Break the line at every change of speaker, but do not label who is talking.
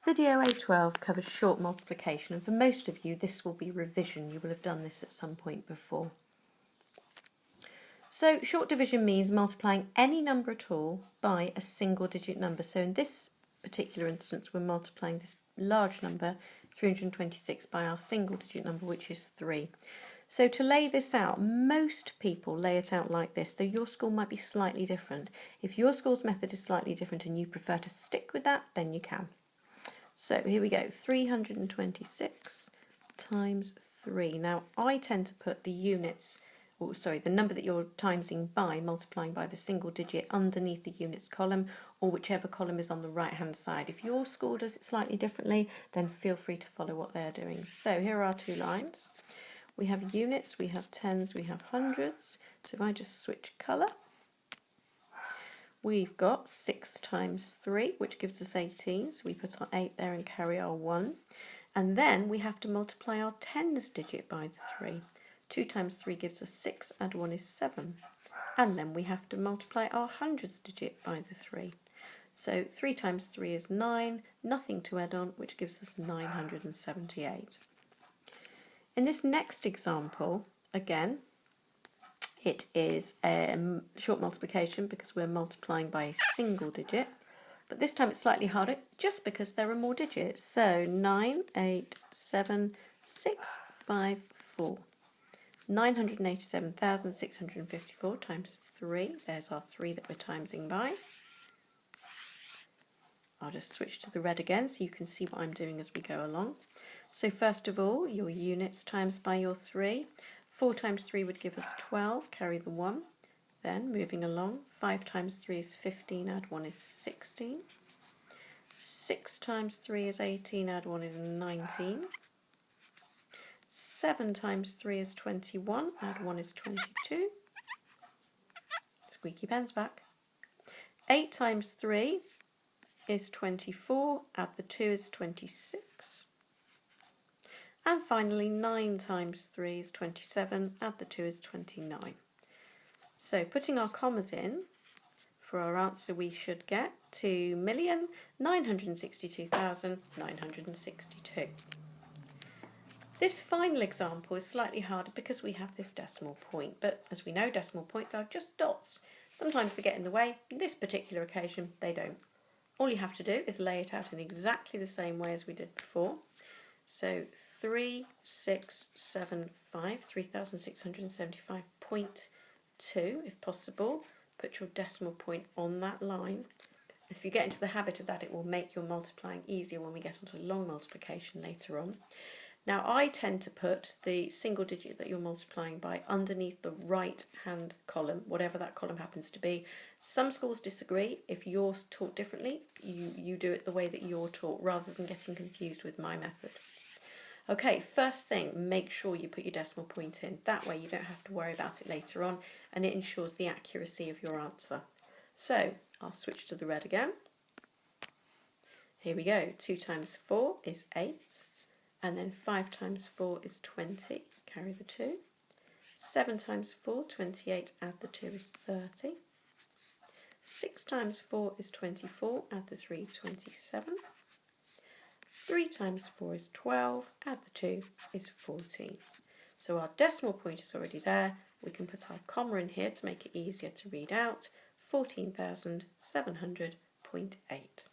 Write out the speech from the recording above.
Video A12 covers short multiplication, and for most of you this will be revision. You will have done this at some point before. So short division means multiplying any number at all by a single digit number. So in this particular instance we're multiplying this large number, 326, by our single digit number, which is 3. So to lay this out, most people lay it out like this, though your school might be slightly different. If your school's method is slightly different and you prefer to stick with that, then you can. So here we go, 326 times 3. Now I tend to put the units, the number that you're timesing by, multiplying by the single digit, underneath the units column, or whichever column is on the right hand side. If your school does it slightly differently, then feel free to follow what they're doing. So here are our two lines. We have units, we have tens, we have hundreds. So if I just switch colour, we've got 6 times 3, which gives us 18. So we put our 8 there and carry our 1. And then we have to multiply our tens digit by the 3. 2 times 3 gives us 6, add 1 is 7. And then we have to multiply our hundreds digit by the 3. So 3 times 3 is 9, nothing to add on, which gives us 978. In this next example, again, it is short multiplication because we're multiplying by a single digit, but this time it's slightly harder just because there are more digits. So 9, 8, 7, 6, 5, 4. 987,654 times 3. There's our 3 that we're timesing by. I'll just switch to the red again so you can see what I'm doing as we go along. So first of all, your units times by your 3. 4 times 3 would give us 12, carry the 1. Then, moving along, 5 times 3 is 15, add 1 is 16. 6 times 3 is 18, add 1 is 19. 7 times 3 is 21, add 1 is 22. Squeaky pen's back. 8 times 3 is 24, add the 2 is 26. And finally, 9 times 3 is 27, add the 2 is 29. So putting our commas in for our answer, we should get 2,962,962. This final example is slightly harder because we have this decimal point, but as we know, decimal points are just dots. Sometimes they get in the way. In this particular occasion, they don't. All you have to do is lay it out in exactly the same way as we did before. So 3675, 3,675.2, if possible. Put your decimal point on that line. If you get into the habit of that, it will make your multiplying easier when we get onto long multiplication later on. Now I tend to put the single digit that you're multiplying by underneath the right hand column, whatever that column happens to be. Some schools disagree. If you're taught differently, you do it the way that you're taught rather than getting confused with my method. Okay, first thing, make sure you put your decimal point in. That way you don't have to worry about it later on, and it ensures the accuracy of your answer. So I'll switch to the red again. Here we go. 2 times 4 is 8. And then 5 times 4 is 20, carry the 2. 7 times 4, 28, add the 2 is 30. 6 times 4 is 24, add the 3, 27. 3 times 4 is 12, add the 2 is 14. So our decimal point is already there. We can put our comma in here to make it easier to read out, 14,700.8.